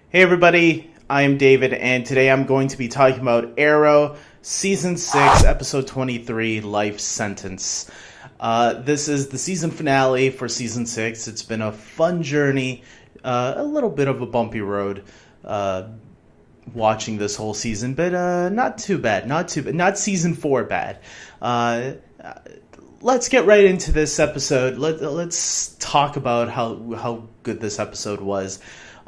Hey everybody, I am David, and today I'm going to be talking about Arrow, Season 6, Episode 23, Life Sentence. This is the season finale for Season 6. It's been a fun journey, a little bit of a bumpy road watching this whole season, but not too bad, not Season 4 bad. Let's get right into this episode. Let's talk about how good this episode was.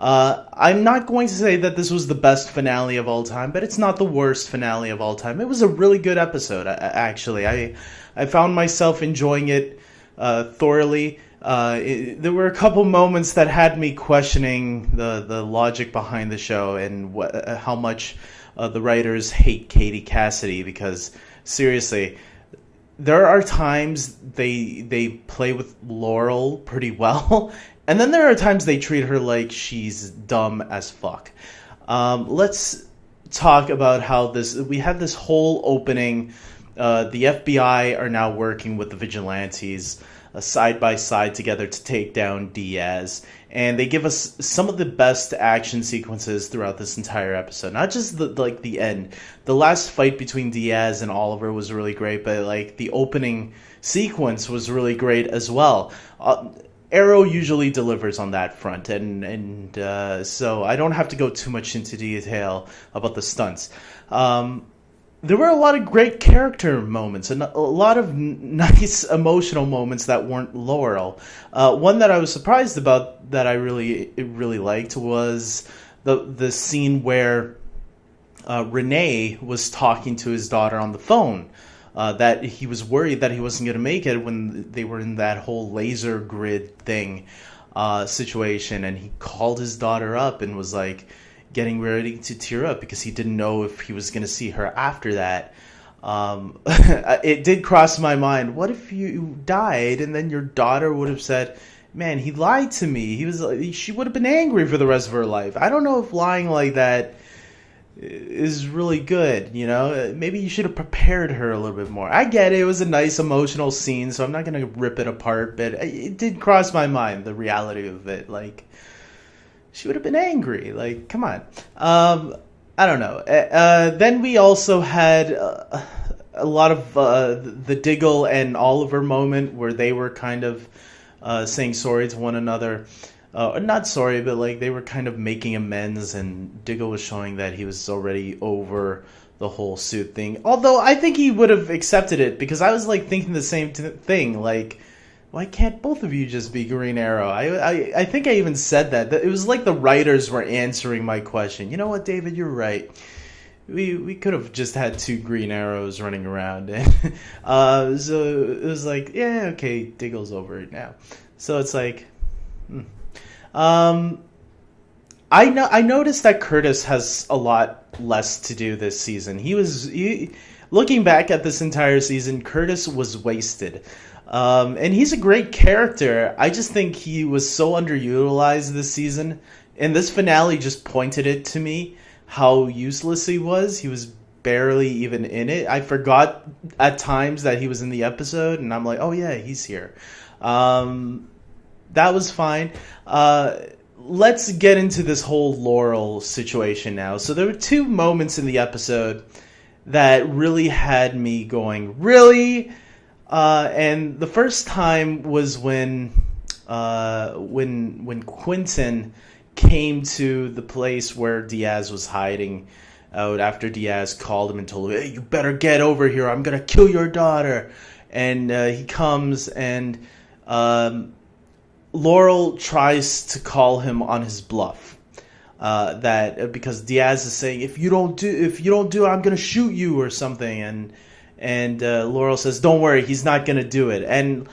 I'm not going to say that this was the best finale of all time, but it's not the worst finale of all time. It was a really good episode, actually. I found myself enjoying it thoroughly. There were a couple moments that had me questioning the logic behind the show and how much the writers hate Katie Cassidy, because seriously, there are times they play with Laurel pretty well, and then there are times they treat her like she's dumb as fuck. Let's talk about how we had this whole opening. The FBI are now working with the vigilantes side by side together to take down Diaz, and they give us some of the best action sequences throughout this entire episode. Not just the end. The last fight between Diaz and Oliver was really great, but the opening sequence was really great as well. Arrow usually delivers on that front, and so I don't have to go too much into detail about the stunts. There were a lot of great character moments and a lot of nice emotional moments that weren't Laurel. One that I was surprised about that I really liked was the scene where Renee was talking to his daughter on the phone. That he was worried that he wasn't going to make it when they were in that whole laser grid thing situation, and he called his daughter up and was getting ready to tear up because he didn't know if he was going to see her after that. It did cross my mind, what if you died and then your daughter would have said, man, he lied to me. She would have been angry for the rest of her life. I don't know if lying like that is really good, Maybe you should have prepared her a little bit more. I get it. It was a nice emotional scene, so I'm not going to rip it apart, but it did cross my mind, the reality of it. She would have been angry. Come on. I don't know. Then we also had a lot of the Diggle and Oliver moment where they were kind of saying sorry to one another. Not sorry, but they were kind of making amends, and Diggle was showing that he was already over the whole suit thing. Although I think he would have accepted it, because I was thinking the same thing. Why can't both of you just be Green Arrow? I think I even said that. It was like the writers were answering my question. You know what, David? You're right. We could have just had two Green Arrows running around. So it was yeah, okay, Diggle's over it now. So it's I noticed that Curtis has a lot less to do this season. Looking back at this entire season, Curtis was wasted. And he's a great character. I just think he was so underutilized this season. And this finale just pointed it to me, how useless he was. He was barely even in it. I forgot at times that he was in the episode, and I'm like, oh yeah, he's here. That was fine. Let's get into this whole Laurel situation now. So there were two moments in the episode that really had me going, really? And the first time was when Quentin came to the place where Diaz was hiding out after Diaz called him and told him, hey, you better get over here, I'm gonna kill your daughter. And he comes, and Laurel tries to call him on his bluff. That because Diaz is saying, if you don't do it, I'm gonna shoot you or something, and Laurel says, don't worry, he's not gonna do it. And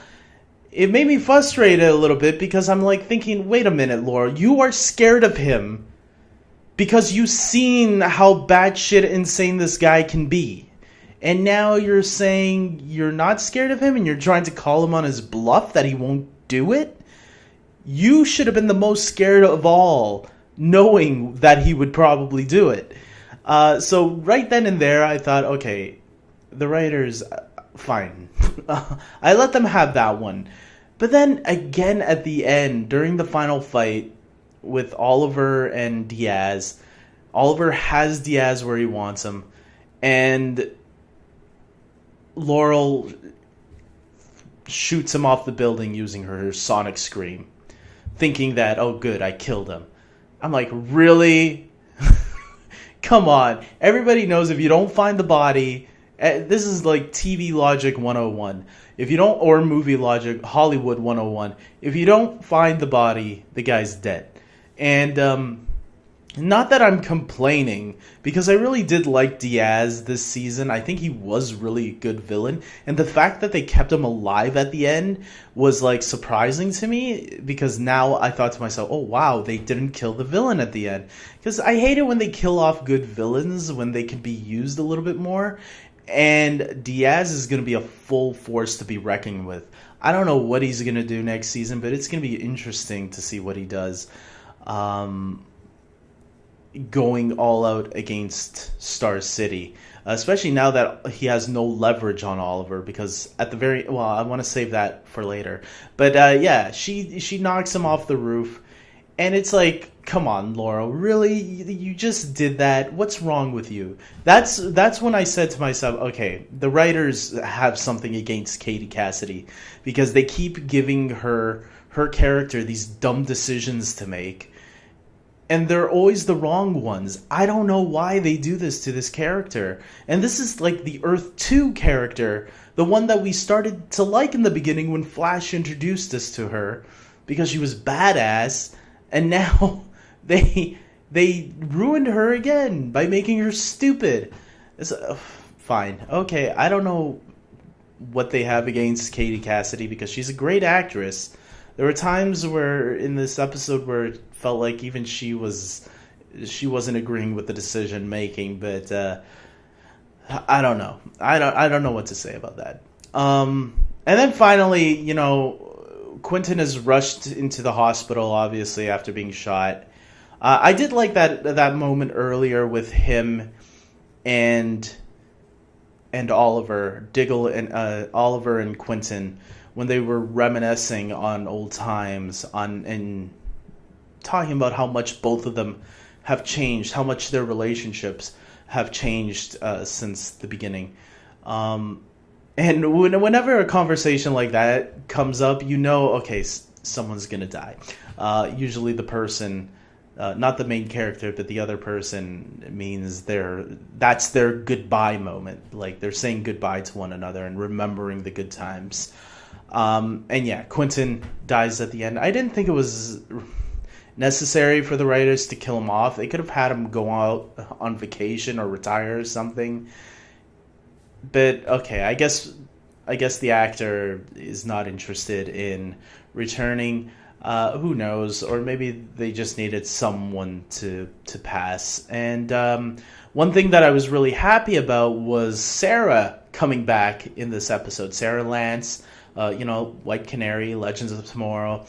it made me frustrated a little bit, because I'm thinking, wait a minute, Laurel, you are scared of him because you've seen how batshit insane this guy can be, and now you're saying you're not scared of him and you're trying to call him on his bluff that he won't do it? You should have been the most scared of all, knowing that he would probably do it. So right then and there, I thought, okay, the writers, fine. I let them have that one. But then again at the end, during the final fight, with Oliver and Diaz. Oliver has Diaz where he wants him, and Laurel shoots him off the building using her sonic scream, thinking that, oh good, I killed him. I'm like, really? Come on. Everybody knows if you don't find the body, this is like TV logic 101. If you don't, or movie logic, Hollywood 101, if you don't find the body, the guy's dead. And not that I'm complaining, because I really did like Diaz this season. I think he was really a good villain. And the fact that they kept him alive at the end was like surprising to me, because now I thought to myself, oh wow, they didn't kill the villain at the end. Because I hate it when they kill off good villains when they can be used a little bit more. And Diaz is going to be a full force to be reckoned with. I don't know what he's going to do next season, but it's going to be interesting to see what he does. Going all out against Star City, especially now that he has no leverage on Oliver, because at the very, well, I want to save that for later, but yeah, she knocks him off the roof, and it's like, come on, Laurel, really, you just did that? What's wrong with you? That's when I said to myself, okay, the writers have something against Katie Cassidy, because they keep giving her character these dumb decisions to make. And they're always the wrong ones. I don't know why they do this to this character. And this is like the Earth 2 character. The one that we started to like in the beginning when Flash introduced us to her. Because she was badass. And now they ruined her again by making her stupid. It's, fine. Okay, I don't know what they have against Katie Cassidy, because she's a great actress. There were times where in this episode where it felt like even she wasn't agreeing with the decision making, but I don't know. I don't know what to say about that. And then finally, Quentin is rushed into the hospital, obviously after being shot. I did like that moment earlier with him and Oliver, Diggle and Oliver and Quentin, when they were reminiscing on old times, and talking about how much both of them have changed, how much their relationships have changed since the beginning. And whenever a conversation like that comes up, okay, someone's going to die. Usually the person, not the main character, but the other person, means that's their goodbye moment. Like they're saying goodbye to one another and remembering the good times. And yeah, Quentin dies at the end. I didn't think it was necessary for the writers to kill him off. They could have had him go out on vacation or retire or something. But okay, I guess the actor is not interested in returning. Who knows? Or maybe they just needed someone to pass. And one thing that I was really happy about was Sara coming back in this episode. Sara Lance, White Canary, Legends of Tomorrow.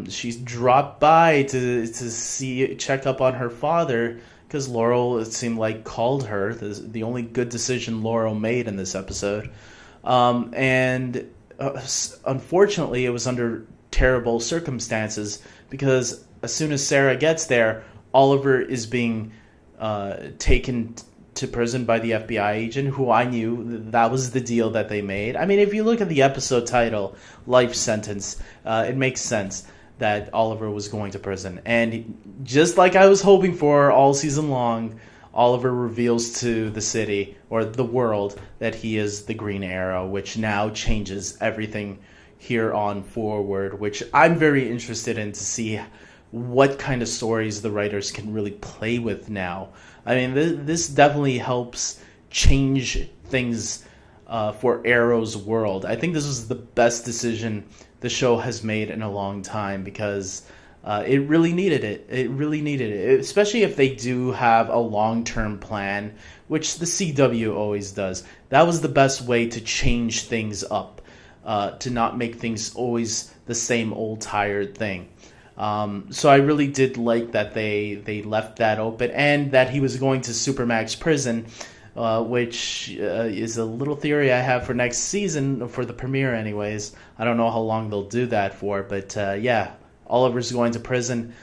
She's dropped by to check up on her father, because Laurel, it seemed like, called her. The only good decision Laurel made in this episode. And unfortunately, it was under terrible circumstances, because as soon as Sara gets there, Oliver is being taken to prison by the FBI agent, who I knew that was the deal that they made. I mean, if you look at the episode title, Life Sentence, it makes sense that Oliver was going to prison. And just like I was hoping for all season long, Oliver reveals to the city, or the world, that he is the Green Arrow, which now changes everything here on forward, which I'm very interested in to see what kind of stories the writers can really play with now. I mean, this definitely helps change things for Arrow's world. I think this is the best decision the show has made in a long time, because it really needed it. It really needed it, especially if they do have a long-term plan, which the CW always does. That was the best way to change things up, to not make things always the same old tired thing. So I really did like that they left that open, and that he was going to Supermax prison, which is a little theory I have for next season, for the premiere anyways. I don't know how long they'll do that for, but yeah, Oliver's going to prison.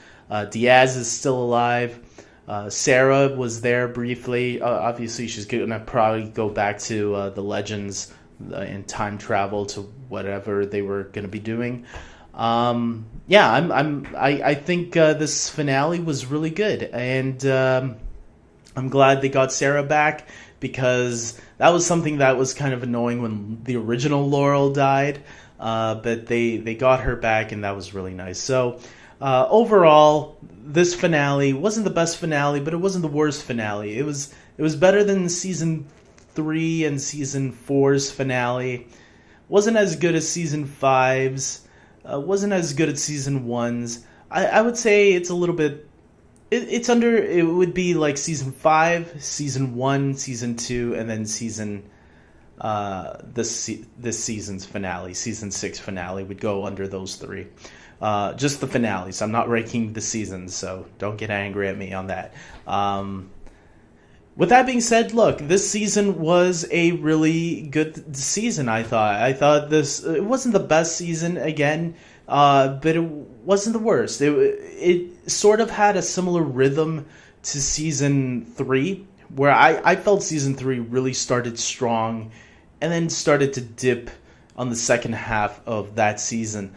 Diaz is still alive. Sara was there briefly. Obviously, she's going to probably go back to the Legends and time travel to whatever they were going to be doing. Yeah, I think this finale was really good, and I'm glad they got Sara back, because that was something that was kind of annoying when the original Laurel died. But they got her back, and that was really nice. So overall, this finale wasn't the best finale, but it wasn't the worst finale. It was better than season 3 and season 4's finale. Wasn't as good as season 5's. Wasn't as good as season 1's. I would say it's a little bit. It's under. It would be like season 5, season 1, season 2, and then season. This season's finale, season 6 finale, would go under those 3. Just the finales. I'm not ranking the seasons, so don't get angry at me on that. With that being said, look, this season was a really good season, I thought. It wasn't the best season, again, but it wasn't the worst. It sort of had a similar rhythm to season 3, where I felt season 3 really started strong and then started to dip on the second half of that season.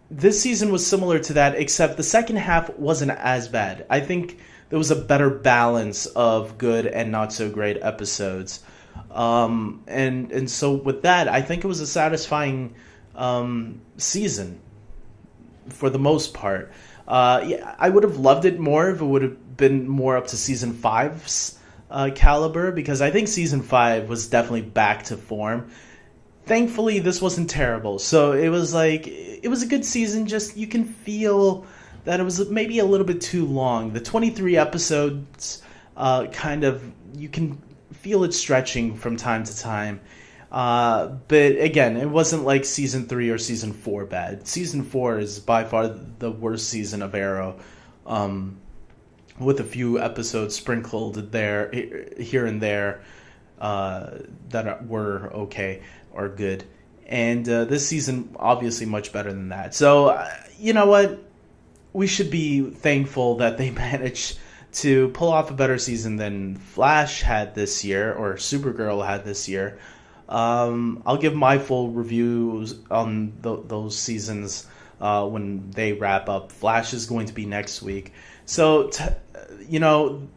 This season was similar to that, except the second half wasn't as bad. I think there was a better balance of good and not so great episodes. And so with that, I think it was a satisfying season for the most part. Yeah, I would have loved it more if it would have been more up to season 5's caliber, because I think season 5 was definitely back to form. Thankfully, this wasn't terrible, so it was a good season. Just you can feel that it was maybe a little bit too long. The 23 episodes, you can feel it stretching from time to time. But again, it wasn't like season 3 or season 4 bad. Season 4 is by far the worst season of Arrow. With a few episodes sprinkled there, here and there, that were okay or good. And this season, obviously much better than that. So, you know what? We should be thankful that they managed to pull off a better season than Flash had this year, or Supergirl had this year. I'll give my full reviews on those seasons when they wrap up. Flash is going to be next week. So,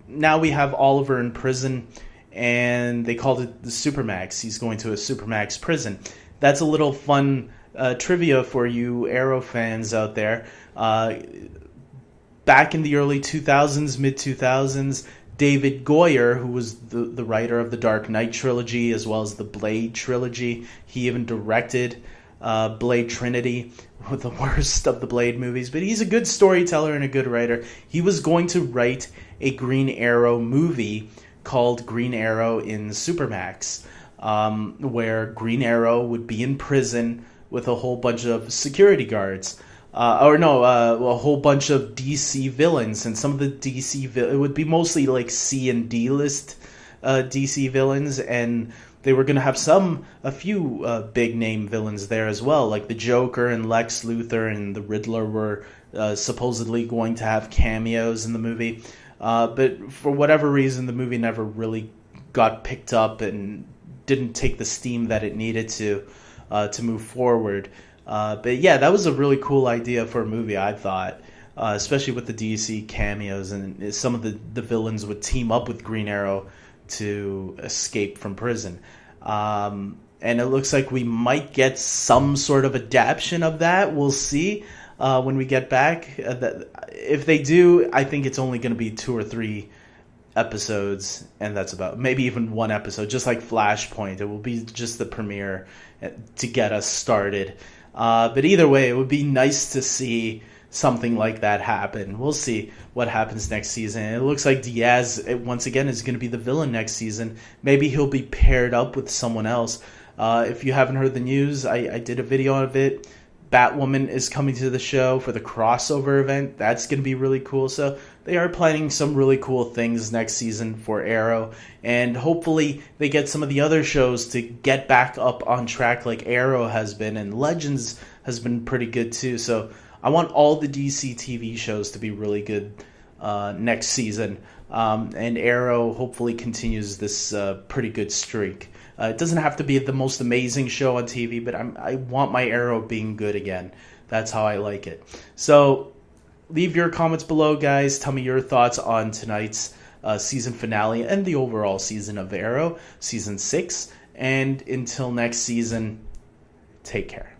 now we have Oliver in prison, and they called it the Supermax. He's going to a Supermax prison. That's a little fun trivia for you Arrow fans out there. Back in the early 2000s, mid-2000s, David Goyer, who was the writer of the Dark Knight trilogy as well as the Blade trilogy, he even directed Blade Trinity, with the worst of the Blade movies, but he's a good storyteller and a good writer. He was going to write a Green Arrow movie called Green Arrow in Supermax, where Green Arrow would be in prison with a whole bunch of security guards. A whole bunch of DC villains, and some of the DC it would be mostly like C and D list DC villains, and they were going to have a few big name villains there as well, like the Joker and Lex Luthor and the Riddler were supposedly going to have cameos in the movie, but for whatever reason the movie never really got picked up and didn't take the steam that it needed to move forward. But yeah, that was a really cool idea for a movie, I thought, especially with the DC cameos, and some of the villains would team up with Green Arrow to escape from prison. And it looks like we might get some sort of adaptation of that. We'll see when we get back. If they do, I think it's only going to be 2 or 3 episodes, and that's about, maybe even 1 episode, just like Flashpoint. It will be just the premiere to get us started. But either way, it would be nice to see something like that happen. We'll see what happens next season. It looks like Diaz, once again, is going to be the villain next season. Maybe he'll be paired up with someone else. If you haven't heard the news, I did a video of it. Batwoman is coming to the show for the crossover event. That's going to be really cool. So they are planning some really cool things next season for Arrow. And hopefully they get some of the other shows to get back up on track like Arrow has been. And Legends has been pretty good too. So I want all the DC TV shows to be really good next season. And Arrow hopefully continues this pretty good streak. It doesn't have to be the most amazing show on TV, but I want my Arrow being good again. That's how I like it. So leave your comments below, guys. Tell me your thoughts on tonight's season finale and the overall season of Arrow, season 6. And until next season, take care.